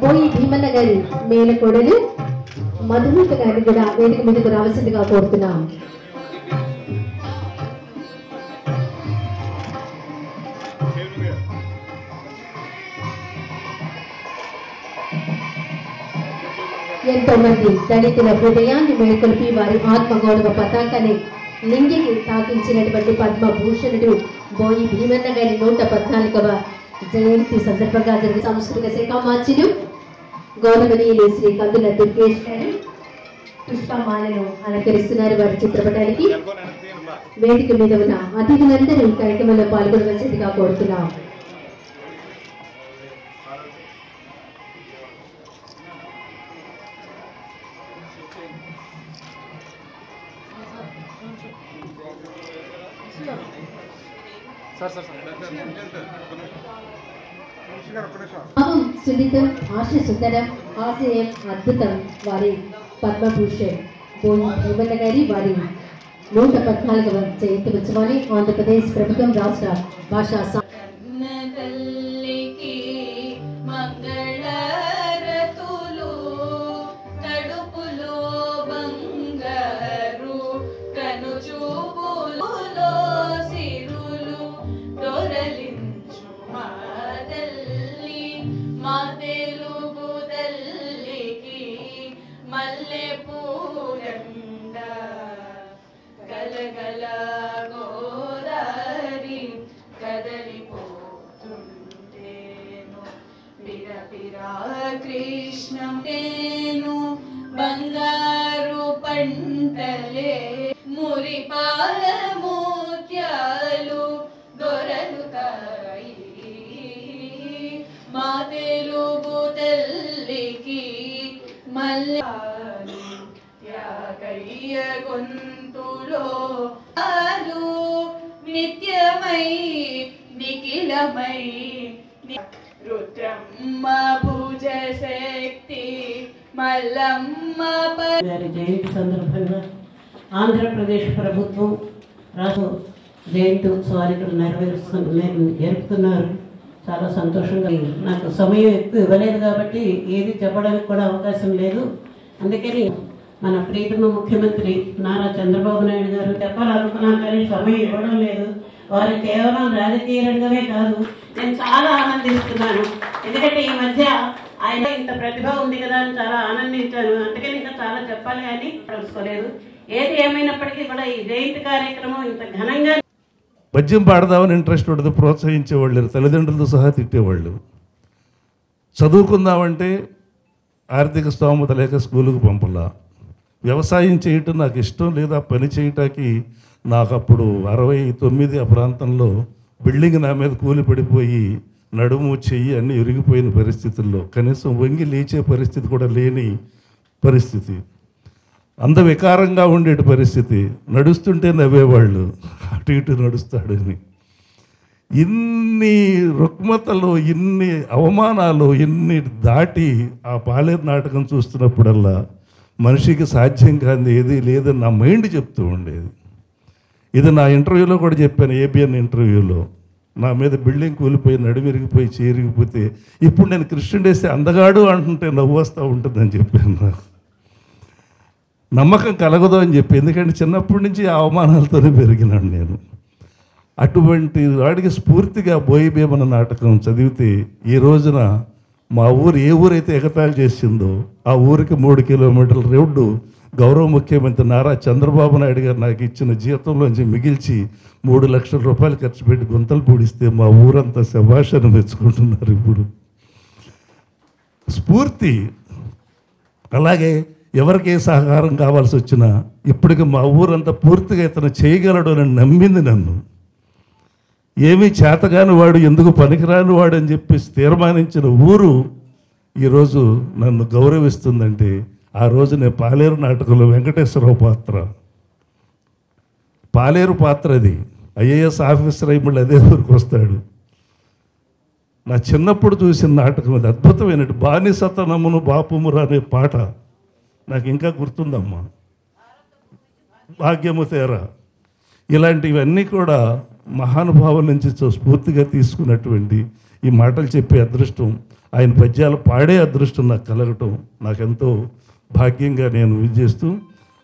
బోయి భీమన్న గారి మేనకోడలు మధుమిత గారిని కూడా వేదిక మీదకు రావాల్సిందిగా కోరుతున్నాం. ఎంతో మంది దళితుల హృదయాన్ని మేల్కొల్పి వారి ఆత్మగౌరవ పతాకాన్ని లింగికి తాకించినటువంటి పద్మభూషణుడు బోయి భీమన్న గారి 114వ జయంతి సందర్భంగా జరిగిన సాంస్కృతిక శాఖ మార్చిలు గౌరవనీయులు శ్రీ కందుల దుర్గేష్ గారు పుష్పమాలను అలంకరిస్తున్నారు. వారి చిత్రపటానికి వేదిక మీద ఉన్న అతిథులందరూ ఈ కార్యక్రమంలో పాల్గొనవలసిందిగా కోరుతున్నాం. సున్నితం, ఆశ సుందరం, ఆశయం అద్భుతం. వారి పద్మభూషణ్ బోయి భీమన్న గారి వారి 114వ జయంతి ఉత్సవాన్ని ఆంధ్రప్రదేశ్ ప్రభుత్వం రాష్ట్ర భాషా కృష్ణేను బంగారు పంటలే మురిపాల ముత్యాలు దొరలుతాయి మా తెలుగు తల్లికి మల్లాలు యాకయ్య గొంతులో ఆలు నిత్యమై నిఖిలమై రుద్రమ్మ భుజ శక్తి మల్లమ్మ గారి జయంతి సందర్భంగా ఆంధ్రప్రదేశ్ ప్రభుత్వం రాష్ట్ర జయంతి ఉత్సవాన్ని జరుపుతున్నారు. చాలా సంతోషంగా. నాకు సమయం ఎక్కువ ఇవ్వలేదు కాబట్టి ఏది చెప్పడానికి కూడా అవకాశం లేదు. అందుకని మన ప్రీతమ ముఖ్యమంత్రి నారా చంద్రబాబు నాయుడు గారు చెప్పాలనుకున్నాను కానీ సమయం ఇవ్వడం లేదు. వారు కేవలం రాజకీయ రంగమే కాదు, నేను చాలా ఆనందిస్తున్నాను. ఎందుకంటే ఈ మధ్య ఆయన ఇంత ప్రతిభ ఉంది కదా అని చాలా ఆనందించాను. అందుకని ఇంకా చాలా చెప్పాలి కానీ తెలుసుకోలేదు. ఏది ఏమైనప్పటికీ కూడా ఈ జయంతి కార్యక్రమం ఇంత ఘనంగా పద్యం పాడదామని ఇంట్రెస్ట్ ఉండదు, ప్రోత్సహించేవాళ్ళు, తల్లిదండ్రులతో సహా తిట్టేవాళ్ళు. చదువుకుందామంటే ఆర్థిక స్తోమత లేక స్కూలుకు పంపలా. వ్యవసాయం చేయటం నాకు ఇష్టం లేదా పని చేయటానికి నాకు అప్పుడు 69 ఆ ప్రాంతంలో బిల్డింగ్ నా మీద కూలి పడిపోయి నడుము చెయ్యి అన్నీ విరిగిపోయిన పరిస్థితుల్లో కనీసం వంగి లేచే పరిస్థితి కూడా లేని పరిస్థితి, అందవికారంగా ఉండే పరిస్థితి. నడుస్తుంటే నవ్వేవాళ్ళు, అటు ఇటు నడుస్తాడని. ఇన్ని రుగ్మతలు, ఇన్ని అవమానాలు, ఇన్ని దాటి ఆ పాలేరు నాటకం చూస్తున్నప్పుడల్లా మనిషికి సాధ్యం కాదు ఏది లేదని నా మైండ్ చెప్తూ ఉండేది. ఇది నా ఇంటర్వ్యూలో కూడా చెప్పాను, ఏబిఎన్ ఇంటర్వ్యూలో. నా మీద బిల్డింగ్ కూలిపోయి నడుమిరిగిపోయి చేరిగిపోతే ఇప్పుడు నేను క్రిస్టియన్ వేస్తే అందగాడు అంటుంటే నవ్వు వస్తూ ఉంటుందని చెప్పాను. నాకు నమ్మకం కలగదు అని చెప్పి, ఎందుకంటే చిన్నప్పటి నుంచి ఆ అవమానాలతోనే పెరిగినాను నేను. అటువంటి వాడికి స్ఫూర్తిగా బోయి భీమన్న నాటకం చదివితే ఈ రోజున మా ఊరు ఏ ఊరైతే ఎగతాళి చేసిందో ఆ ఊరికి 3 కిలోమీటర్ల రోడ్డు గౌరవ ముఖ్యమంత్రి నారా చంద్రబాబు నాయుడు గారు నాకు ఇచ్చిన జీతంలోంచి మిగిల్చి 3 లక్షల రూపాయలు ఖర్చు పెట్టి గుంతలు పూడిస్తే మా ఊరంతా శభాషను మెచ్చుకుంటున్నారు. ఇప్పుడు స్ఫూర్తి. అలాగే ఎవరికి ఏ సహకారం కావాల్సి వచ్చినా ఇప్పటికి మా ఊరంతా పూర్తిగా ఇతను చేయగలడు అని నమ్మింది నన్ను. ఏమీ చేతగాని వాడు, ఎందుకు పనికిరాని వాడు అని చెప్పి తీర్మానించిన ఊరు ఈరోజు నన్ను గౌరవిస్తుందంటే ఆ రోజు నేను పాలేరు నాటకంలో వెంకటేశ్వరరావు పాత్ర, పాలేరు పాత్ర అది. ఐఏఎస్ ఆఫీసర్ అయి మళ్ళీ అదే ఊరికి వస్తాడు. నా చిన్నప్పుడు చూసిన నాటకం అది, అద్భుతమైన బానిసతనమును బాపుమురా అనే పాట నాకు ఇంకా గుర్తుందమ్మా. భాగ్యము తేరా, ఇలాంటివన్నీ కూడా మహానుభావుల నుంచి స్ఫూర్తిగా తీసుకున్నటువంటి ఈ మాటలు చెప్పే అదృష్టం ఆయన పద్యాలు పాడే అదృష్టం నాకు కలగటం నాకెంతో భాగ్యంగా నేను ఇది చేస్తూ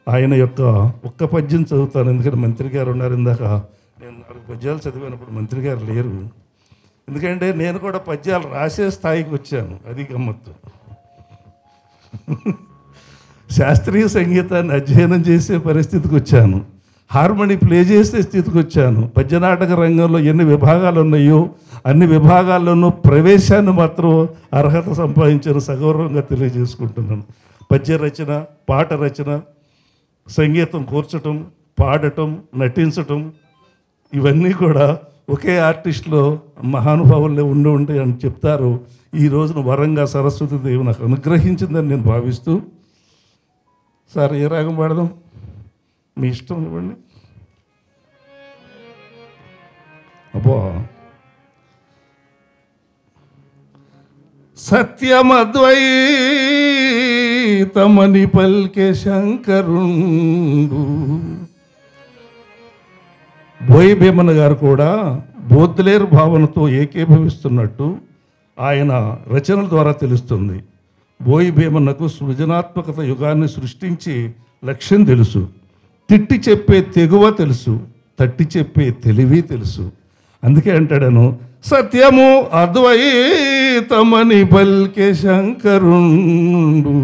ఆయన యొక్క ఒక్క పద్యం చదువుతాను. ఎందుకంటే మంత్రి గారు ఉన్నారు. ఇందాక నేను 4 పద్యాలు చదివినప్పుడు మంత్రి గారు లేరు. ఎందుకంటే నేను కూడా పద్యాలు రాసే స్థాయికి వచ్చాను. అది గమ్మత్తు. శాస్త్రీయ సంగీతాన్ని అధ్యయనం చేసే పరిస్థితికి వచ్చాను. హార్మోని ప్లే చేసే స్థితికి వచ్చాను. పద్యనాటక రంగంలో ఎన్ని విభాగాలు ఉన్నాయో అన్ని విభాగాల్లోనూ ప్రవేశాన్ని మాత్రం అర్హత సంపాదించాను సగౌరవంగా తెలియజేసుకుంటున్నాను. పద్య రచన, పాట రచన, సంగీతం కూర్చటం, పాడటం, నటించటం ఇవన్నీ కూడా ఒకే ఆర్టిస్ట్లో మహానుభావుల్లో ఉండి అని చెప్తారు. ఈ రోజున వరంగా సరస్వతీదేవి నాకు అనుగ్రహించిందని నేను భావిస్తూ, సార్ ఏ రాగం పాడదాం మీ ఇష్టం ఇవ్వండి. అబ్బో, సత్యమద్వైతమని పల్కే శంకరుండు. బోయి భీమన్న గారు కూడా బోద్లేరు భావనతో ఏకీభవిస్తున్నట్టు ఆయన రచనల ద్వారా తెలుస్తుంది. బోయి భీమన్నకు సృజనాత్మకత యుగాన్ని సృష్టించి లక్ష్యం తెలుసు. తిట్టి చెప్పే తెగువ తెలుసు, తట్టి చెప్పే తెలివి తెలుసు. అందుకే అంటాడను, సత్యము అద్వైతమని పల్కే శంకరుండు,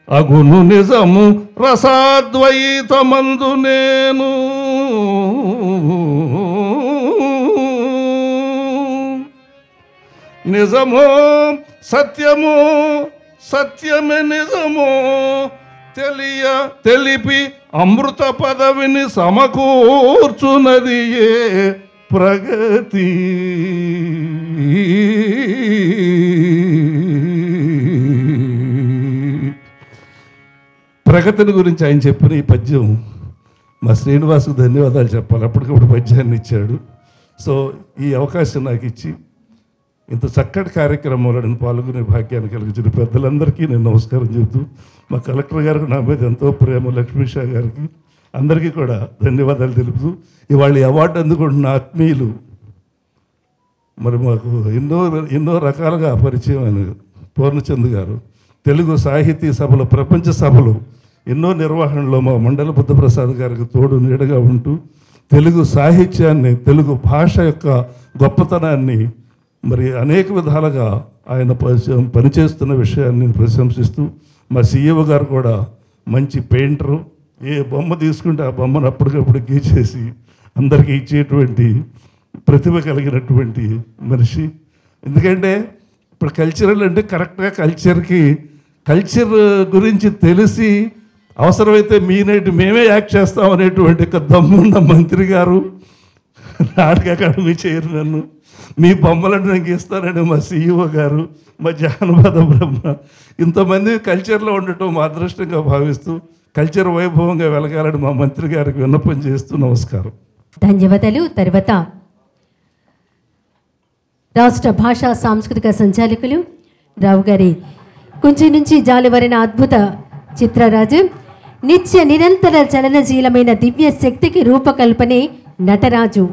అగును నిజము రసాద్వైతమందు నేను, నిజమో సత్యమో సత్యమే నిజమో తెలిపి అమృత పదవిని సమకూర్చునది ఏ ప్రగతి. ప్రగతిని గురించి ఆయన చెప్పిన ఈ పద్యం మా శ్రీనివాసుకు ధన్యవాదాలు చెప్పాలి. అప్పటికప్పుడు పద్యాన్ని ఇచ్చాడు. సో ఈ అవకాశం నాకు ఇచ్చి ఇంత చక్కటి కార్యక్రమంలో నేను పాల్గొనే భాగ్యాన్ని కలిగించిన పెద్దలందరికీ నేను నమస్కారం చెబుతూ, మా కలెక్టర్ గారికి నా మీద ఎంతో ప్రేమ, లక్ష్మీషా గారికి అందరికీ కూడా ధన్యవాదాలు తెలుపుతూ, ఇవాళ అవార్డు అందుకుంటున్న ఆత్మీయులు మరి మాకు ఎన్నో రకాలుగా పరిచయం అయిన పూర్ణచంద్ గారు, తెలుగు సాహితీ సభలు, ప్రపంచ సభలు ఎన్నో నిర్వహణలో మా మండల బుద్ధప్రసాద్ గారికి తోడు నీడగా ఉంటూ తెలుగు సాహిత్యాన్ని, తెలుగు భాష యొక్క గొప్పతనాన్ని మరి అనేక విధాలుగా ఆయన పనిచేస్తున్న విషయాన్ని ప్రశంసిస్తూ, మా సీఈఓ గారు కూడా మంచి పెయింటరు. ఏ బొమ్మ తీసుకుంటే ఆ బొమ్మను అప్పటికప్పుడు గీచేసి అందరికీ ఇచ్చేటువంటి ప్రతిభ కలిగినటువంటి మనిషి. ఎందుకంటే ఇప్పుడు కల్చరల్ అంటే కరెక్ట్గా కల్చర్ గురించి తెలిసి అవసరమైతే మేమే యాక్ట్ చేస్తాం అనేటువంటి ఒక దమ్మున్న మంత్రి గారు, నాటక అకాడమీ చైర్మన్, మీ బొమ్మలను నేను గీస్తానని మా సీఈఓ గారు, మా జానపద బ్రహ్మ, ఇంతమంది కల్చర్లో ఉండటం మా అదృష్టంగా భావిస్తూ కల్చర్ వైభవంగా వెలగాలని మా మంత్రి గారికి విన్నపం చేస్తూ నమస్కారం. ధన్యవాదాలు. తర్వాత రాష్ట్ర భాషా సాంస్కృతిక సంచాలకులు రావు గారి కుంచి నుంచి జాలివరిన అద్భుత చిత్రరాజు, నిత్య నిరంతర చలనశీలమైన దివ్య శక్తికి రూపకల్పనే నటరాజు,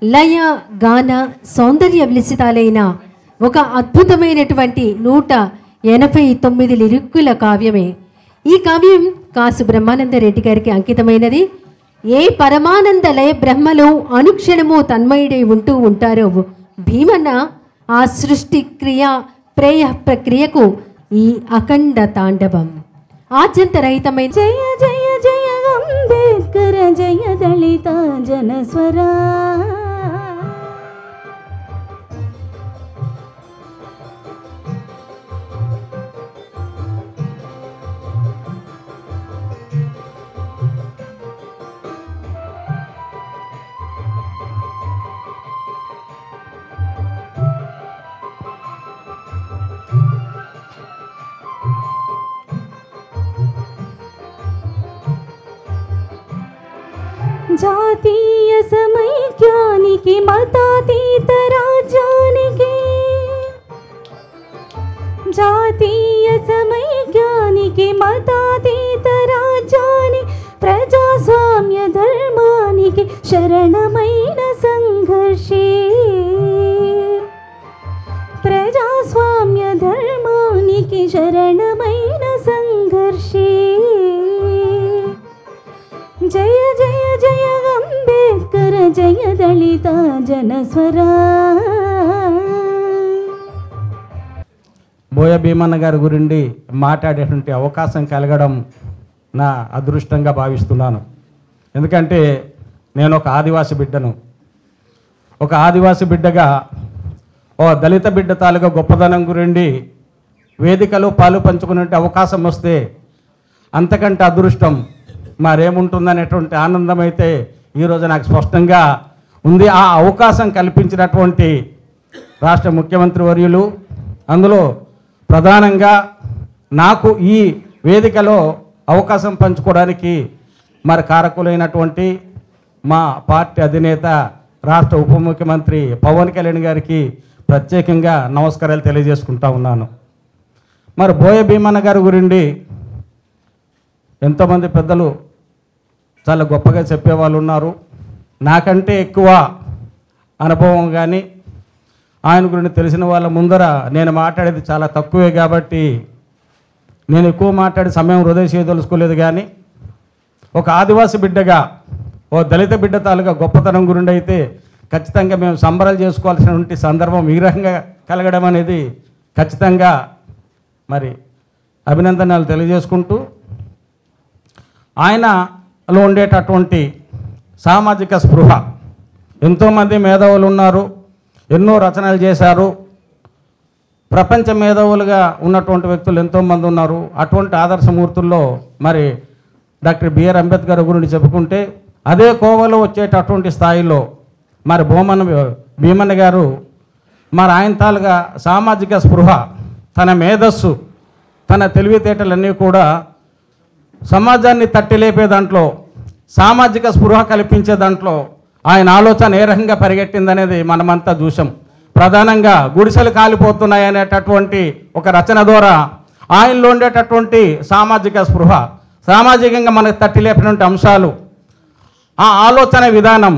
లయ గాన సౌందర్య విలసితాలైన ఒక అద్భుతమైనటువంటి 189 లిరిక్కుల కావ్యమే. ఈ కావ్యం కాసు బ్రహ్మానందరెడ్డి గారికి అంకితమైనది. ఏ పరమానంద లయ బ్రహ్మలో అనుక్షణము తన్మయుడై ఉంటూ ఉంటారో భీమన్న, ఆ సృష్టి క్రియ ప్రేయ ప్రక్రియకు ఈ అఖండ తాండవం ఆద్యంతరహితమైన. జయ జయ జయ అంబేద్కర, జయ దళిత జనస్వరా, జాతీయ సమైక్యానికి మతాతీత రాజ్యానికి, జాతీయ సమైక్యానికి మతాతీత రాజ్యాన్ని, ప్రజాస్వామ్య ధర్మానికి శరణమైన సంఘర్షే, శరణమైన సంఘర్షే జయ జయ జయ అంబేద్కర జయ దళిత జనస్వరా. బోయ భీమన్న గారి గురించి మాట్లాడేటువంటి అవకాశం కలగడం నా అదృష్టంగా భావిస్తున్నాను. ఎందుకంటే నేను ఒక ఆదివాసి బిడ్డను. ఒక ఆదివాసి బిడ్డగా ఓ దళిత బిడ్డ తాలూకా గొప్పదనం గురించి వేదికలో పాలు పంచుకునే అవకాశం వస్తే అంతకంటే అదృష్టం మరేముంటుందనేటువంటి ఆనందం అయితే ఈరోజు నాకు స్పష్టంగా ఉంది. ఆ అవకాశం కల్పించినటువంటి రాష్ట్ర ముఖ్యమంత్రి వర్యులు, అందులో ప్రధానంగా నాకు ఈ వేదికలో అవకాశం పంచుకోవడానికి మరి కారకులైనటువంటి మా పార్టీ అధినేత రాష్ట్ర ఉప ముఖ్యమంత్రి పవన్ కళ్యాణ్ గారికి ప్రత్యేకంగా నమస్కారాలు తెలియజేసుకుంటా ఉన్నాను. మరి బోయ భీమన్న గారి గురించి ఎంతోమంది పెద్దలు చాలా గొప్పగా చెప్పేవాళ్ళు ఉన్నారు. నాకంటే ఎక్కువ అనుభవం కానీ ఆయన గురించి తెలిసిన వాళ్ళ ముందర నేను మాట్లాడేది చాలా తక్కువే కాబట్టి నేను ఎక్కువ మాట్లాడే సమయం వృధా చేయదలుచుకోలేదు. కానీ ఒక ఆదివాసి బిడ్డగా, ఓ దళిత బిడ్డ తాలూకా గొప్పతనం గురించి అయితే ఖచ్చితంగా మేము సంబరాలు చేసుకోవాల్సినటువంటి సందర్భం ఈ రకంగా కలగడం అనేది ఖచ్చితంగా మరి అభినందనలు తెలియజేసుకుంటూ, ఆయనలో ఉండేటటువంటి సామాజిక స్పృహ, ఎంతోమంది మేధావులు ఉన్నారు, ఎన్నో రచనలు చేశారు, ప్రపంచ మేధావులుగా ఉన్నటువంటి వ్యక్తులు ఎంతోమంది ఉన్నారు. అటువంటి ఆదర్శమూర్తుల్లో మరి డాక్టర్ బిఆర్ అంబేద్కర్ గురించి చెప్పుకుంటే అదే కోవలో వచ్చేటటువంటి స్థాయిలో మరి భీమన్న గారు మరి ఆయన తాలుగా సామాజిక స్పృహ, తన మేధస్సు, తన తెలివితేటలన్నీ కూడా సమాజాన్ని తట్టిలేపే దాంట్లో, సామాజిక స్పృహ కల్పించే దాంట్లో ఆయన ఆలోచన ఏ రకంగా పరిగెట్టిందనేది మనమంతా చూసాం. ప్రధానంగా గుడిసెలు కాలిపోతున్నాయి అనేటటువంటి ఒక రచన ద్వారా ఆయనలో ఉండేటటువంటి సామాజిక స్పృహ, సామాజికంగా మనకు తట్టిలేపినటువంటి అంశాలు, ఆ ఆలోచన విధానం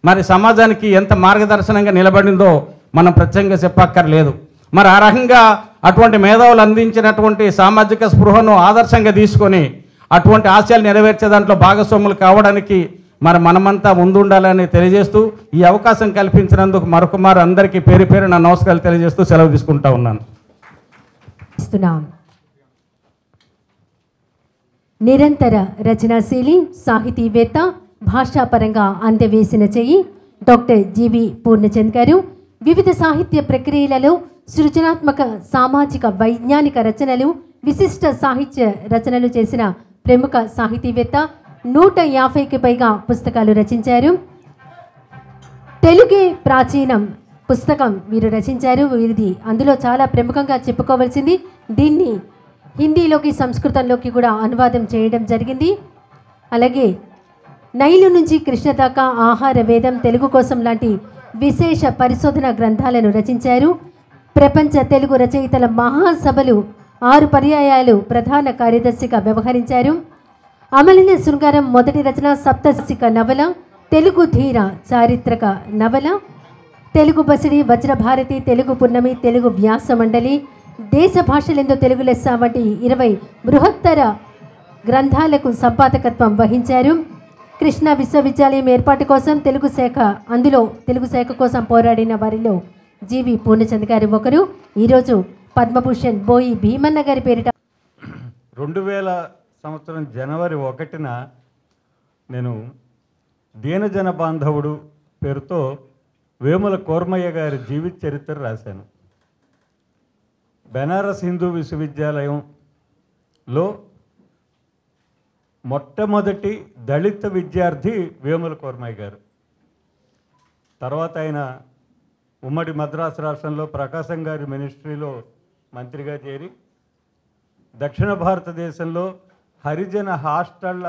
మరి సమాజానికి ఎంత మార్గదర్శనంగా నిలబడిందో మనం ప్రత్యేకంగా చెప్పక్కర్లేదు. మరి ఆ రకంగా అటువంటి మేధావులు అందించినటువంటి సామాజిక స్పృహను ఆదర్శంగా తీసుకొని అటువంటి ఆశయాలు నెరవేర్చే దాంట్లో భాగస్వాములు కావడానికి మరి మనమంతా ముందుండాలని తెలియజేస్తూ ఈ అవకాశం కల్పించినందుకు మరొకమారు అందరికీ పేరు పేరు నా నమస్కారాలు తెలియజేస్తూ సెలవు తీసుకుంటా ఉన్నాను. నిరంతర రచనాశీలి, సాహితీవేత్త, భాషాపరంగా అందవేసిన చెయ్యి డాక్టర్ జీవి పూర్ణచంద్ గారు వివిధ సాహిత్య ప్రక్రియలలో సృజనాత్మక, సామాజిక, వైజ్ఞానిక రచనలు, విశిష్ట సాహిత్య రచనలు చేసిన ప్రముఖ సాహితీవేత్త. 150కి పైగా పుస్తకాలు రచించారు. తెలుగే ప్రాచీనం పుస్తకం వీరు రచించారు. వీరిది అందులో చాలా ప్రముఖంగా చెప్పుకోవాల్సింది. దీన్ని హిందీలోకి, సంస్కృతంలోకి కూడా అనువాదం చేయడం జరిగింది. అలాగే నైలు నుంచి కృష్ణ దాకా ఆహార వేదం, తెలుగు కోసం లాంటి విశేష పరిశోధన గ్రంథాలను రచించారు. ప్రపంచ తెలుగు రచయితల మహాసభలు 6 పర్యాయాలు ప్రధాన కార్యదర్శిగా వ్యవహరించారు. అమలిన శృంగారం మొదటి రచన సప్తశిక నవల, తెలుగు ధీర చారిత్రక నవల, తెలుగు బసిడి, వజ్రభారతి, తెలుగు పున్నమి, తెలుగు వ్యాస మండలి, దేశ భాషలెందు తెలుగు లెస్స వంటి 20 బృహత్తర గ్రంథాలకు సంపాదకత్వం వహించారు. కృష్ణా విశ్వవిద్యాలయం ఏర్పాటు కోసం అందులో తెలుగు శాఖ కోసం పోరాడిన వారిలో జీవి పూర్ణచంద్ గారు ఒకరు. ఈరోజు పద్మభూషణ్ బోయి భీమన్న గారి పేరిట 2000 సంవత్సరం జనవరి 1న నేను దీనజన బాంధవుడు పేరుతో వేముల కోర్మయ్య గారి జీవిత చరిత్ర రాశాను. బెనారస్ హిందూ విశ్వవిద్యాలయంలో మొట్టమొదటి దళిత విద్యార్థి వేముల కోర్మయ్య గారు. తర్వాత ఆయన ఉమ్మడి మద్రాసు రాష్ట్రంలో ప్రకాశం గారి మినిస్ట్రీలో మంత్రిగా చేరి దక్షిణ భారతదేశంలో హరిజన హాస్టళ్ల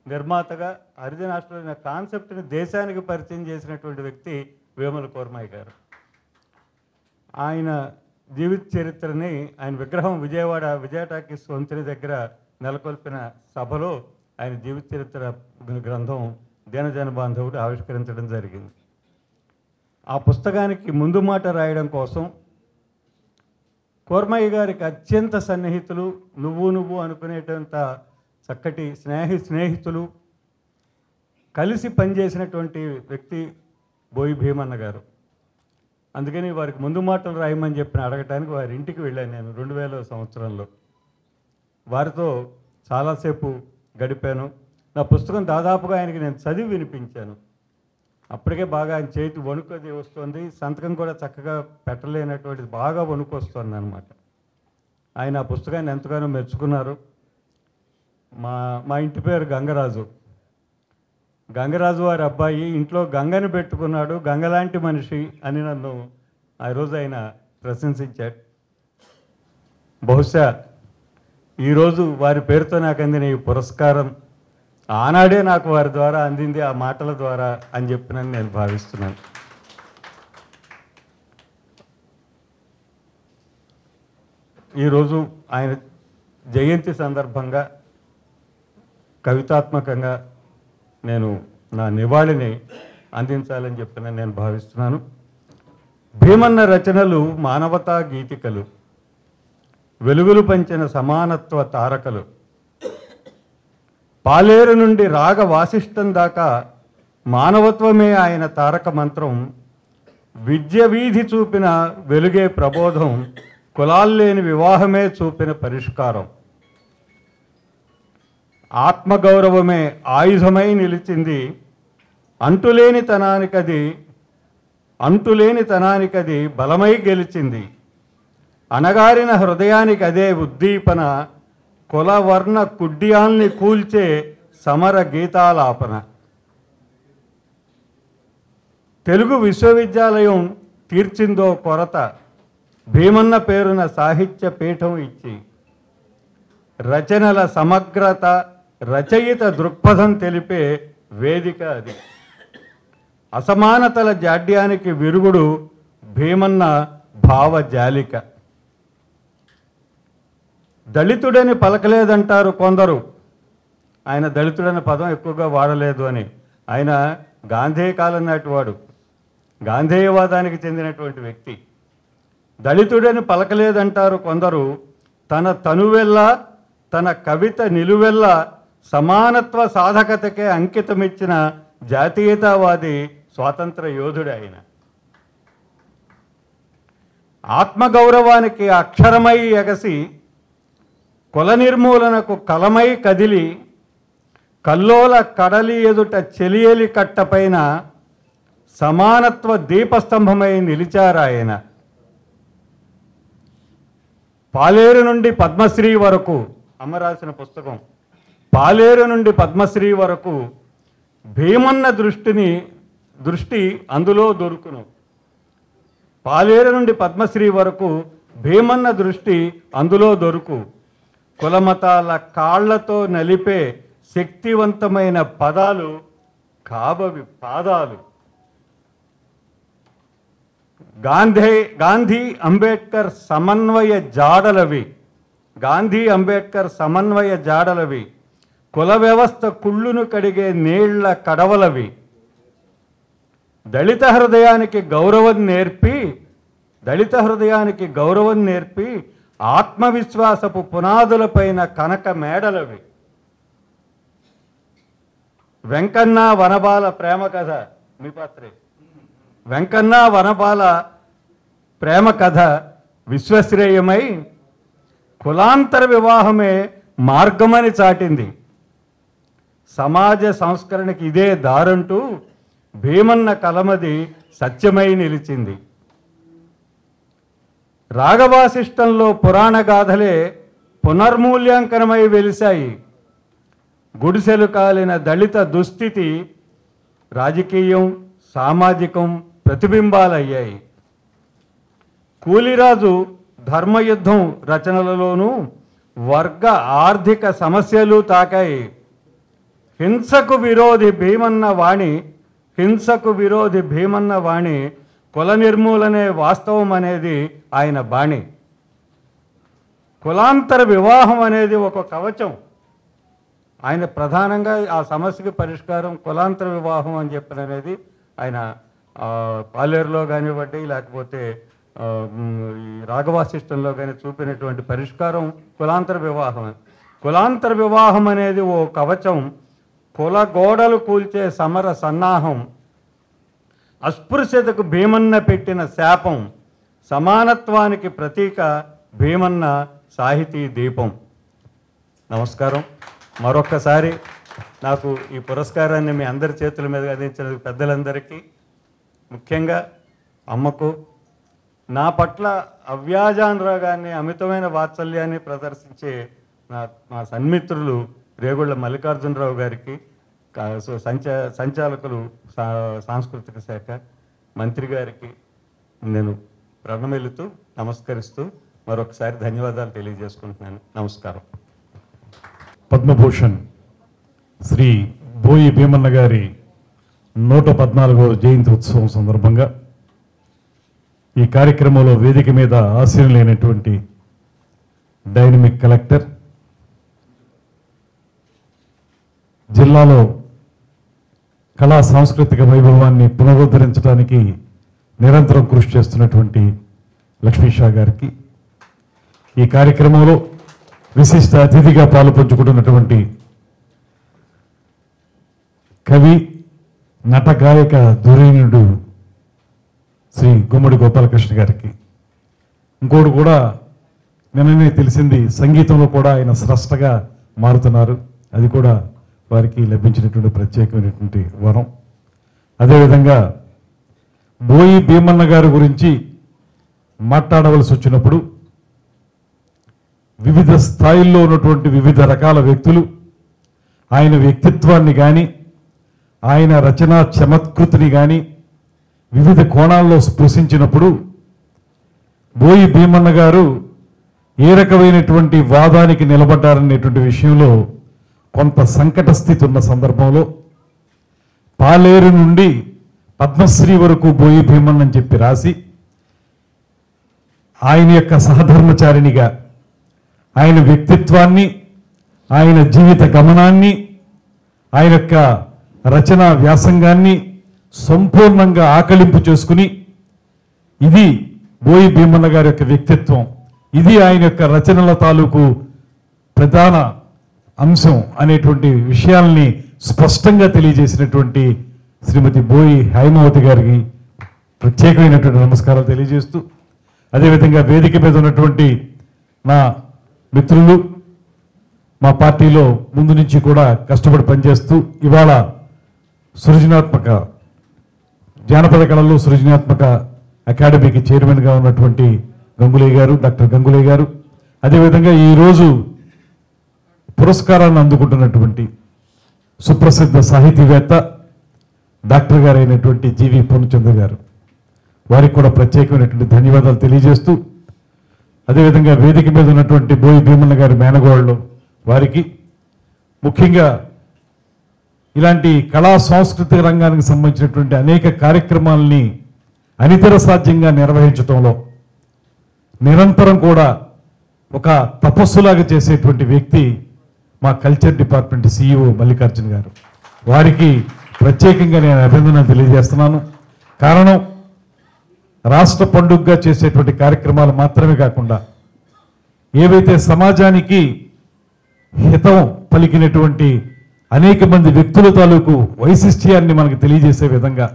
నిర్మాతగా, హరిజన హాస్టల్ అనే కాన్సెప్ట్ని దేశానికి పరిచయం చేసినటువంటి వ్యక్తి వేముల కోర్మయ్య గారు. ఆయన జీవిత చరిత్రని ఆయన విగ్రహం విజయవాడ విజయ టాకీస్ వంతెన దగ్గర నెలకొల్పిన సభలో ఆయన జీవిత చరిత్ర గ్రంథం దీనజన బాంధవుడు ఆవిష్కరించడం జరిగింది. ఆ పుస్తకానికి ముందు మాట రాయడం కోసం కోర్మయ్య గారికి అత్యంత సన్నిహితులు, నువ్వు అనుకునేటంత చక్కటి స్నేహితులు, కలిసి పనిచేసినటువంటి వ్యక్తి బోయి భీమన్న గారు. అందుకని వారికి ముందు మాటలు రాయమని చెప్పిన అడగటానికి వారి ఇంటికి వెళ్ళాను నేను 2000 సంవత్సరంలో. వారితో చాలాసేపు గడిపాను. నా పుస్తకం దాదాపుగా ఆయనకి నేను చదివి వినిపించాను. అప్పటికే బాగా ఆయన చేతి వణుకు అది వస్తుంది, సంతకం కూడా చక్కగా పెట్టలేనటువంటిది, బాగా వణుకు వస్తుంది అనమాట. ఆయన ఆ పుస్తకాన్ని ఎంతగానో మెచ్చుకున్నారు. మా ఇంటి పేరు గంగరాజు. గంగరాజు వారి అబ్బాయి ఇంట్లో గంగని పెట్టుకున్నాడు, గంగలాంటి మనిషి అని నన్ను ఆ రోజు ఆయన ప్రశంసించాడు. బహుశా ఈరోజు వారి పేరుతో నాకు అందిన ఈ పురస్కారం ఆనాడే నాకు వారి ద్వారా అందింది, ఆ మాటల ద్వారా అని చెప్పినని నేను భావిస్తున్నాను. ఈరోజు ఆయన జయంతి సందర్భంగా కవితాత్మకంగా నేను నా నివాళిని అందించాలని చెప్పినని నేను భావిస్తున్నాను. భీమన్న రచనలు మానవతా గీతికలు, వెలుగులు పంచిన సమానత్వ తారకలు. పాలేరు నుండి రాగ వాసిష్టం దాకా మానవత్వమే ఆయన తారక మంత్రం. విద్య వీధి చూపిన వెలుగే ప్రబోధం, కులాల్లేని వివాహమే చూపిన పరిష్కారం. ఆత్మగౌరవమే ఆయుధమై నిలిచింది, అంటులేని తనానికది బలమై గెలిచింది. అణగారిన హృదయానికి అదే ఉద్దీపన, కులవర్ణ కుడ్డియాల్ని కూల్చే సమర గీతాలాపన. తెలుగు విశ్వవిద్యాలయం తీర్చిందో కొరత, భీమన్న పేరున సాహిత్య పీఠం ఇచ్చి. రచనల సమగ్రత, రచయిత దృక్పథం తెలిపే వేదిక అది. అసమానతల జాడ్యానికి విరుగుడు భీమన్న భావజాలిక. దళితుడని పలకలేదంటారు కొందరు, ఆయన దళితుడనే పదం ఎక్కువగా వాడలేదు అని. ఆయన గాంధేయ కాలం నాటివాడు, గాంధేయవాదానికి చెందినటువంటి వ్యక్తి. దళితుడని పలకలేదంటారు కొందరు, తన తనువెల్లా తన కవిత నిలువెల్లా సమానత్వ సాధకతకే అంకితమిచ్చిన జాతీయతావాది స్వాతంత్ర యోధుడు ఆయన. ఆత్మగౌరవానికి అక్షరమై ఎగసి, కుల నిర్మూలనకు కలమై కదిలి, కల్లోల కడలి ఎదుట చెలియలి కట్టపైన సమానత్వ దీపస్తంభమై నిలిచారాయన. పాలేరు నుండి పద్మశ్రీ వరకు, అమ్మ రాసిన పుస్తకం, పాలేరు నుండి పద్మశ్రీ వరకు భీమన్న దృష్టి అందులో దొరుకును. పాలేరు నుండి పద్మశ్రీ వరకు భీమన్న దృష్టి అందులో దొరుకు. కులమతాల కాళ్లతో నలిపే శక్తివంతమైన పదాలు కాబవి పాదాలు. గాంధీ అంబేద్కర్ సమన్వయ జాడలవి, గాంధీ అంబేద్కర్ సమన్వయ జాడలవి. కుల వ్యవస్థ కుళ్ళును కడిగే నీళ్ల కడవలవి. దళిత హృదయానికి గౌరవం నేర్పి ఆత్మవిశ్వాసపు పునాదులపైన కనక మేడలవి. వెంకన్న వనబాల ప్రేమ కథ, మీ పాత్రే, వెంకన్న వనబాల ప్రేమ కథ విశ్వశ్రేయమై కులాంతర వివాహమే మార్గమని చాటింది. సమాజ సంస్కరణకి ఇదే దారంటూ భీమన్న కలమది సత్యమై నిలిచింది. రాగవాసిష్టంలో పురాణ గాథలే పునర్మూల్యాంకనమై వెలిశాయి. గుడిసెలు కాలిన దళిత దుస్థితి రాజకీయం, సామాజికం ప్రతిబింబాలయ్యాయి. కూలిరాజు ధర్మయుద్ధం రచనలలోనూ వర్గ ఆర్థిక సమస్యలు తాకాయి. హింసకు విరోధి భీమన్న వాణి కుల నిర్మూలనే వాస్తవం అనేది ఆయన బాణి. కులాంతర వివాహం అనేది ఒక కవచం. ఆయన ప్రధానంగా ఆ సమస్యకి పరిష్కారం కులాంతర వివాహం అని చెప్పిననేది ఆయన పాలేరులో కానివ్వండి, లేకపోతే ఈ రాఘవాసిష్టంలో కానీ చూపినటువంటి పరిష్కారం కులాంతర వివాహం. కులాంతర వివాహం అనేది ఓ కవచం, కుల గోడలు కూల్చే సమర సన్నాహం, అస్పృశ్యతకు భీమన్న పెట్టిన శాపం, సమానత్వానికి ప్రతీక భీమన్న సాహితీ దీపం. నమస్కారం. మరొక్కసారి నాకు ఈ పురస్కారాన్ని మీ అందరి చేతుల మీద అందించిన పెద్దలందరికీ, ముఖ్యంగా అమ్మకు, నా పట్ల అవ్యాజానురాగాన్ని అమితమైన వాత్సల్యాన్ని ప్రదర్శించే మా సన్మిత్రులు రేగుళ్ల మల్లికార్జునరావు గారికి, సంచాలకులు సాంస్కృతిక శాఖ మంత్రి గారికి నేను ప్రణమిల్లుతూ నమస్కరిస్తూ మరొకసారి ధన్యవాదాలు తెలియజేసుకుంటున్నాను. నమస్కారం. పద్మభూషణ్ శ్రీ బోయి భీమన్న గారి 114వ జయంతి ఉత్సవం సందర్భంగా ఈ కార్యక్రమంలో వేదిక మీద ఆశీనులైనటువంటి డైనమిక్ కలెక్టర్, జిల్లాలో కళా సాంస్కృతిక వైభవాన్ని పునరుద్ధరించడానికి నిరంతరం కృషి చేస్తున్నటువంటి లక్ష్మీషా గారికి, ఈ కార్యక్రమంలో విశిష్ట అతిథిగా పాలుపంచుకుంటున్నటువంటి కవి, నట గాయక ధురీణుడు శ్రీ గుమ్మడి గోపాలకృష్ణ గారికి, ఇంకోటి కూడా నిన్ననే తెలిసింది, సంగీతంలో కూడా ఆయన స్రష్టగా మారుతున్నారు. అది కూడా వారికి లభించినటువంటి ప్రత్యేకమైనటువంటి వరం. అదేవిధంగా బోయి భీమన్న గారి గురించి మాట్లాడవలసి వచ్చినప్పుడు వివిధ స్థాయిల్లో ఉన్నటువంటి వివిధ రకాల వ్యక్తులు ఆయన వ్యక్తిత్వాన్ని కానీ ఆయన రచనా చమత్కృతిని కానీ వివిధ కోణాల్లో స్పృశించినప్పుడు బోయి భీమన్న గారు ఏ రకమైనటువంటి వాదానికి నిలబడ్డారనేటువంటి విషయంలో కొంత సంకట స్థితి ఉన్న సందర్భంలో పాలేరు నుండి పద్మశ్రీ వరకు బోయి భీమన్న అని చెప్పి రాసి ఆయన యొక్క సహధర్మచారినిగా ఆయన వ్యక్తిత్వాన్ని, ఆయన జీవిత గమనాన్ని, ఆయన యొక్క రచనా వ్యాసంగాన్ని సంపూర్ణంగా ఆకలింపు చేసుకుని, ఇది బోయి భీమన్న గారి యొక్క వ్యక్తిత్వం, ఇది ఆయన యొక్క రచనల తాలూకు ప్రధాన అంశం అనేటువంటి విషయాల్ని స్పష్టంగా తెలియజేసినటువంటి శ్రీమతి బోయి హైమావతి గారికి ప్రత్యేకమైనటువంటి నమస్కారాలు తెలియజేస్తూ, అదేవిధంగా వేదిక మీద ఉన్నటువంటి నా మిత్రులు, మా పార్టీలో ముందు నుంచి కూడా కష్టపడి పనిచేస్తూ ఇవాళ సృజనాత్మక జానపద కళల్లో సృజనాత్మక అకాడమీకి చైర్మన్గా ఉన్నటువంటి గంగులయ్య గారు, డాక్టర్ గంగులయ్య గారు, అదేవిధంగా ఈరోజు పురస్కారాన్ని అందుకుంటున్నటువంటి సుప్రసిద్ధ సాహితీవేత్త డాక్టర్ గారు అయినటువంటి జీవి పూర్ణచంద్ర గారు, వారికి కూడా ప్రత్యేకమైనటువంటి ధన్యవాదాలు తెలియజేస్తూ, అదేవిధంగా వేదిక మీద ఉన్నటువంటి బోయి భీమన్న గారి మేనగోళ్ళు వారికి, ముఖ్యంగా ఇలాంటి కళా సాంస్కృతిక రంగానికి సంబంధించినటువంటి అనేక కార్యక్రమాలని అనితర సాధ్యంగా నిర్వహించడంలో నిరంతరం కూడా ఒక తపస్సులాగా చేసేటువంటి వ్యక్తి మా కల్చర్ డిపార్ట్మెంట్ CEO మల్లికార్జున గారు. వారికి ప్రత్యేకంగా నేను అభినందనలు తెలియజేస్తున్నాను. కారణం, రాష్ట్ర పండుగగా చేసేటువంటి కార్యక్రమాలు మాత్రమే కాకుండా ఏవైతే సమాజానికి హితం పలికినటువంటి అనేక మంది వ్యక్తుల తాలూకు వైశిష్ట్యాన్ని మనకు తెలియజేసే విధంగా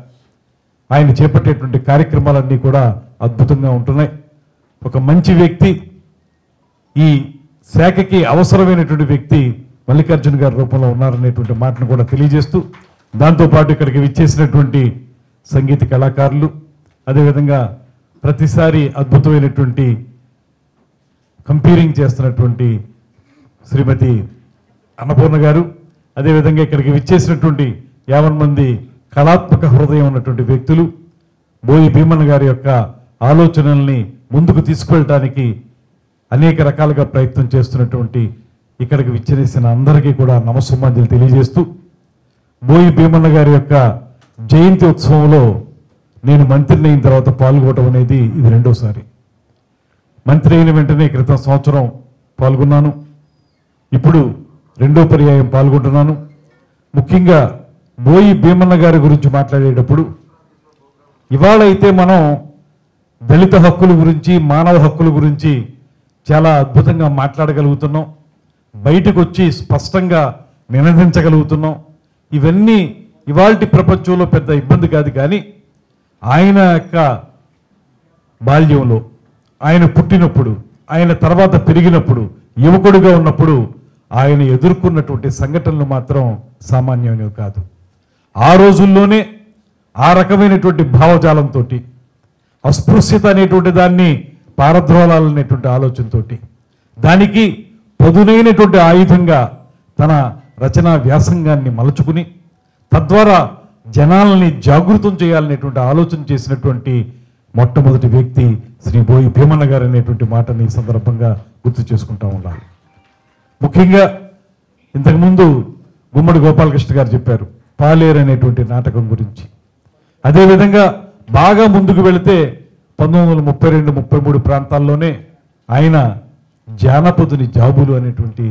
ఆయన చేపట్టేటువంటి కార్యక్రమాలన్నీ కూడా అద్భుతంగా ఉంటున్నాయి. ఒక మంచి వ్యక్తి, ఈ శాఖకి అవసరమైనటువంటి వ్యక్తి మల్లికార్జున గారి రూపంలో ఉన్నారనేటువంటి మాటను కూడా తెలియజేస్తూ, దాంతోపాటు ఇక్కడికి విచ్చేసినటువంటి సంగీత కళాకారులు, అదేవిధంగా ప్రతిసారి అద్భుతమైనటువంటి కంపీరింగ్ చేస్తున్నటువంటి శ్రీమతి అన్నపూర్ణ గారు, అదేవిధంగా ఇక్కడికి విచ్చేసినటువంటి 50 మంది కళాత్మక హృదయం ఉన్నటువంటి వ్యక్తులు, బోయి భీమన్న గారి యొక్క ఆలోచనల్ని ముందుకు తీసుకువెళ్ళటానికి అనేక రకాలుగా ప్రయత్నం చేస్తున్నటువంటి ఇక్కడికి విచ్చేసిన అందరికీ కూడా నమస్సుమాంజలి తెలియజేస్తూ, బోయి భీమన్న గారి యొక్క జయంతి ఉత్సవంలో నేను మంత్రిని అయిన తర్వాత పాల్గొనడం అనేది ఇది రెండోసారి. మంత్రి అయిన వెంటనే క్రితం సంవత్సరం పాల్గొన్నాను, ఇప్పుడు రెండో పర్యాయం పాల్గొంటున్నాను. ముఖ్యంగా బోయి భీమన్న గారి గురించి మాట్లాడేటప్పుడు ఇవాళ అయితే మనం దళిత హక్కుల గురించి, మానవ హక్కుల గురించి చాలా అద్భుతంగా మాట్లాడగలుగుతున్నాం. బయటకు వచ్చి స్పష్టంగా నినదించగలుగుతున్నాం. ఇవన్నీ ఇవాల్టి ప్రపంచంలో పెద్ద ఇబ్బంది కాదు. కానీ ఆయన యొక్క బాల్యంలో, ఆయన పుట్టినప్పుడు, ఆయన తర్వాత పెరిగినప్పుడు, యువకుడిగా ఉన్నప్పుడు ఆయన ఎదుర్కొన్నటువంటి సంఘటనలు మాత్రం సామాన్యమైనవి కాదు. ఆ రోజుల్లోనే ఆ రకమైనటువంటి భావజాలంతో, అస్పృశ్యత అనేటువంటి దాన్ని పారద్రోలాలనేటువంటి ఆలోచనతో, దానికి పదునైనటువంటి ఆయుధంగా తన రచనా వ్యాసంగాన్ని మలుచుకుని తద్వారా జనాలని జాగృతం చేయాలనేటువంటి ఆలోచన చేసినటువంటి మొట్టమొదటి వ్యక్తి శ్రీ బోయి భీమన్న గారు అనేటువంటి మాటని ఈ సందర్భంగా గుర్తు చేసుకుంటా ఉండాలి. ముఖ్యంగా ఇంతకుముందు గుమ్మడి గోపాలకృష్ణ గారు చెప్పారు పాలేరు అనేటువంటి నాటకం గురించి. అదేవిధంగా బాగా ముందుకు వెళితే 1932-33 ప్రాంతాల్లోనే ఆయన జానపదుని జాబులు అనేటువంటి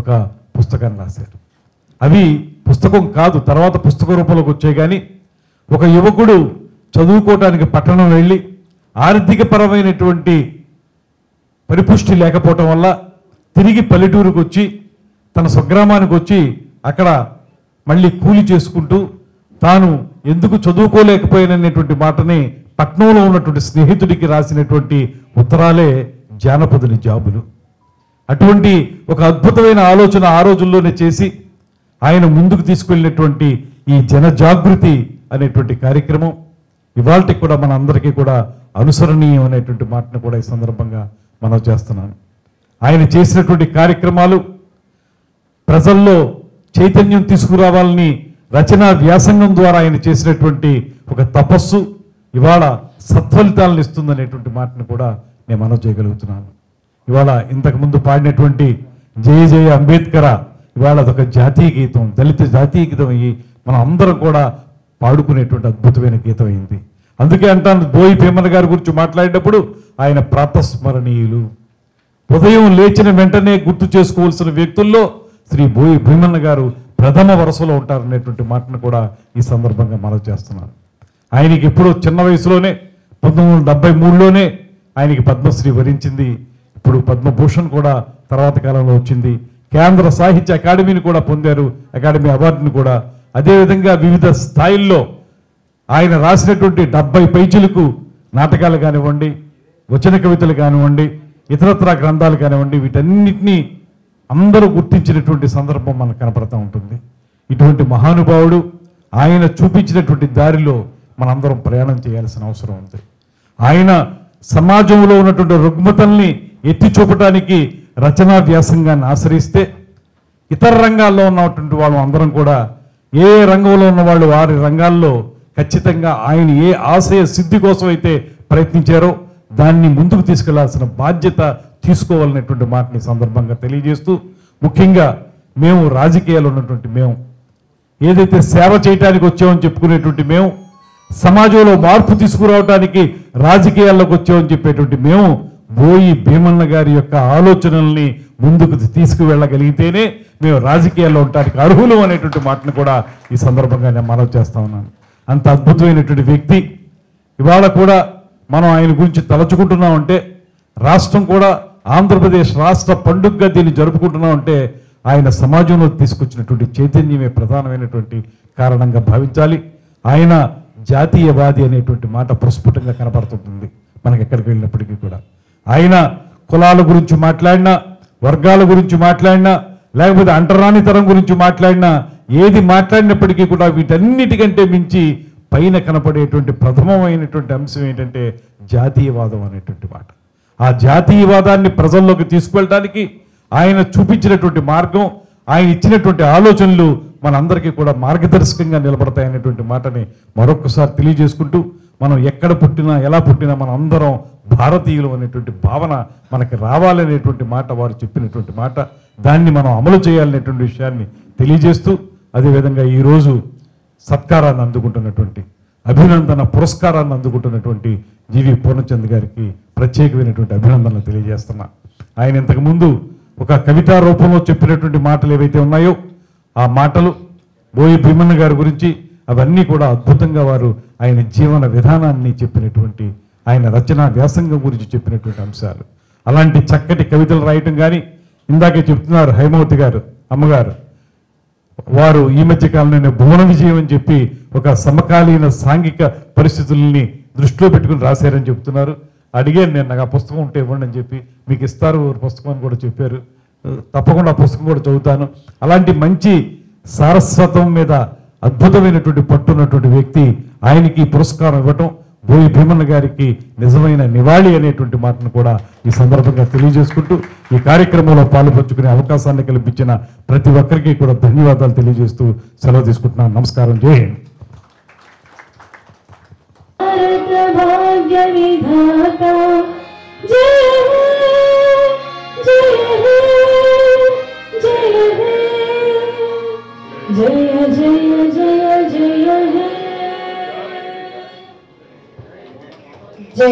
ఒక పుస్తకాన్ని రాశారు. అవి పుస్తకం కాదు, తర్వాత పుస్తక రూపంలోకి వచ్చాయి. కానీ ఒక యువకుడు చదువుకోవటానికి పట్టణం వెళ్ళి ఆర్థికపరమైనటువంటి పరిపుష్టి లేకపోవటం వల్ల తిరిగి పల్లెటూరుకు వచ్చి తన స్వగ్రామానికి వచ్చి అక్కడ మళ్ళీ కూలి చేసుకుంటూ తాను ఎందుకు చదువుకోలేకపోయాననేటువంటి మాటని పట్నంలో ఉన్నటువంటి స్నేహితుడికి రాసినటువంటి ఉత్తరాలే జానపదుని జాబులు. అటువంటి ఒక అద్భుతమైన ఆలోచన ఆ రోజుల్లోనే చేసి ఆయన ముందుకు తీసుకెళ్ళినటువంటి ఈ జనజాగృతి అనేటువంటి కార్యక్రమం ఇవాళకి కూడా మన అందరికీ కూడా అనుసరణీయం అనేటువంటి మాటను కూడా ఈ సందర్భంగా మనం చేస్తున్నాను. ఆయన చేసినటువంటి కార్యక్రమాలు ప్రజల్లో చైతన్యం తీసుకురావాలని రచనా వ్యాసంగం ద్వారా ఆయన చేసినటువంటి ఒక తపస్సు ఇవాళ సత్ఫలితాలను ఇస్తుందనేటువంటి మాటను కూడా నేను మనవి చేయగలుగుతున్నాను. ఇవాళ ఇంతకుముందు పాడినటువంటి జయ జయ అంబేద్కర ఇవాళ అదొక జాతీయ గీతం, దళిత జాతీయ గీతం అయ్యి మనం అందరం కూడా పాడుకునేటువంటి అద్భుతమైన గీతం అయింది. అందుకే అంటాను బోయి భీమన్న గారి గురించి మాట్లాడేటప్పుడు ఆయన ప్రాతస్మరణీయులు. ఉదయం లేచిన వెంటనే గుర్తు చేసుకోవాల్సిన వ్యక్తుల్లో శ్రీ బోయి భీమన్న గారు ప్రథమ వరుసలో ఉంటారనేటువంటి మాటను కూడా ఈ సందర్భంగా మనవి చేస్తున్నాను. ఆయనకి ఎప్పుడో చిన్న వయసులోనే 1973లోనే ఆయనకి పద్మశ్రీ వరించింది. ఇప్పుడు పద్మభూషణ్ కూడా తర్వాత కాలంలో వచ్చింది. కేంద్ర సాహిత్య అకాడమీని కూడా పొందారు, అకాడమీ అవార్డుని కూడా. అదేవిధంగా వివిధ స్థాయిల్లో ఆయన రాసినటువంటి 70 పైచిలకు నాటకాలు కానివ్వండి, వచన కవితలు కానివ్వండి, ఇతరత్రా గ్రంథాలు కానివ్వండి, వీటన్నిటినీ అందరూ గుర్తించినటువంటి సందర్భం మనకు కనపడతా ఉంటుంది. ఇటువంటి మహానుభావుడు ఆయన చూపించినటువంటి దారిలో మనందరం ప్రయాణం చేయాల్సిన అవసరం ఉంది. ఆయన సమాజంలో ఉన్నటువంటి రుగ్మతల్ని ఎత్తి చూపడానికి రచనా వ్యాసంగాన్ని ఆశ్రయిస్తే ఇతర రంగాల్లో ఉన్నటువంటి వాళ్ళు అందరం కూడా ఏ రంగంలో ఉన్న వాళ్ళు వారి రంగాల్లో ఖచ్చితంగా ఆయన ఏ ఆశయ సిద్ధి కోసం అయితే ప్రయత్నించారో దాన్ని ముందుకు తీసుకెళ్లాల్సిన బాధ్యత తీసుకోవాలనేటువంటి మాటని సందర్భంగా తెలియజేస్తూ, ముఖ్యంగా మేము రాజకీయాలు ఉన్నటువంటి మేము ఏదైతే సేవ చేయడానికి వచ్చామని చెప్పుకునేటువంటి మేము, సమాజంలో మార్పు తీసుకురావడానికి రాజకీయాల్లోకి వచ్చామని చెప్పేటువంటి మేము బోయి భీమన్న గారి యొక్క ఆలోచనల్ని ముందుకు తీసుకువెళ్ళగలిగితేనే మేము రాజకీయాల్లో ఉండడానికి అర్హులు అనేటువంటి మాటను కూడా ఈ సందర్భంగా నేను మనవి చేస్తా ఉన్నాను. అంత అద్భుతమైనటువంటి వ్యక్తి. ఇవాళ కూడా మనం ఆయన గురించి తలచుకుంటున్నామంటే, రాష్ట్రం కూడా ఆంధ్రప్రదేశ్ రాష్ట్ర పండుగగా దీన్ని జరుపుకుంటున్నామంటే ఆయన సమాజంలో తీసుకొచ్చినటువంటి చైతన్యమే ప్రధానమైనటువంటి కారణంగా భావించాలి. ఆయన జాతీయవాది అనేటువంటి మాట ప్రస్ఫుటంగా కనపడుతుంటుంది మనకి ఎక్కడికి వెళ్ళినప్పటికీ కూడా. ఆయన కులాల గురించి మాట్లాడినా, వర్గాల గురించి మాట్లాడినా, లేకపోతే అంటరానితరం గురించి మాట్లాడినా, ఏది మాట్లాడినప్పటికీ కూడా వీటన్నిటికంటే మించి పైన కనపడేటువంటి ప్రథమమైనటువంటి అంశం ఏంటంటే జాతీయవాదం అనేటువంటి మాట. ఆ జాతీయవాదాన్ని ప్రజల్లోకి తీసుకువెళ్ళడానికి ఆయన చూపించినటువంటి మార్గం, ఆయన ఇచ్చినటువంటి ఆలోచనలు మనందరికీ కూడా మార్గదర్శకంగా నిలబడతాయనేటువంటి మాటని మరొకసారి తెలియజేసుకుంటూ, మనం ఎక్కడ పుట్టినా ఎలా పుట్టినా మనం అందరం భారతీయులు అనేటువంటి భావన మనకి రావాలనేటువంటి మాట వారు చెప్పినటువంటి మాట, దాన్ని మనం అమలు చేయాలనేటువంటి విషయాన్ని తెలియజేస్తూ, అదేవిధంగా ఈరోజు సత్కారాన్ని అందుకుంటున్నటువంటి, అభినందన పురస్కారాన్ని అందుకుంటున్నటువంటి జీవి పూర్ణచంద్ గారికి ప్రత్యేకమైనటువంటి అభినందనలు తెలియజేస్తున్నా. ఆయన ఇంతకుముందు ఒక కవితా రూపంలో చెప్పినటువంటి మాటలు ఏవైతే ఉన్నాయో ఆ మాటలు బోయి భీమన్న గారి గురించి అవన్నీ కూడా అద్భుతంగా వారు ఆయన జీవన విధానాన్ని చెప్పినటువంటి, ఆయన రచనా వ్యాసంగం గురించి చెప్పినటువంటి అంశాలు. అలాంటి చక్కటి కవితలు రాయటం కానీ, ఇందాకే చెప్తున్నారు హైమవతి గారు అమ్మగారు, వారు ఈ మధ్య కాలంలో భువన విజయం అని చెప్పి ఒక సమకాలీన సాంఘిక పరిస్థితుల్ని దృష్టిలో పెట్టుకుని రాశారని చెప్తున్నారు. అడిగాను నేను, నాకు ఆ పుస్తకం ఉంటే ఇవ్వండి అని చెప్పి. మీకు ఇస్తారు పుస్తకం అని కూడా చెప్పారు. తప్పకుండా ఆ పుస్తకం కూడా చదువుతాను. అలాంటి మంచి సారస్వతం మీద అద్భుతమైనటువంటి పట్టున్నటువంటి వ్యక్తి, ఆయనకి పురస్కారం ఇవ్వటం బోయి భీమన్న గారికి నిజమైన నివాళి అనేటువంటి మాటను కూడా ఈ సందర్భంగా తెలియజేసుకుంటూ, ఈ కార్యక్రమంలో పాలుపంచుకునే అవకాశాన్ని కల్పించిన ప్రతి ఒక్కరికి కూడా ధన్యవాదాలు తెలియజేస్తూ సెలవు తీసుకుంటున్నాను. నమస్కారం. జై హింద్.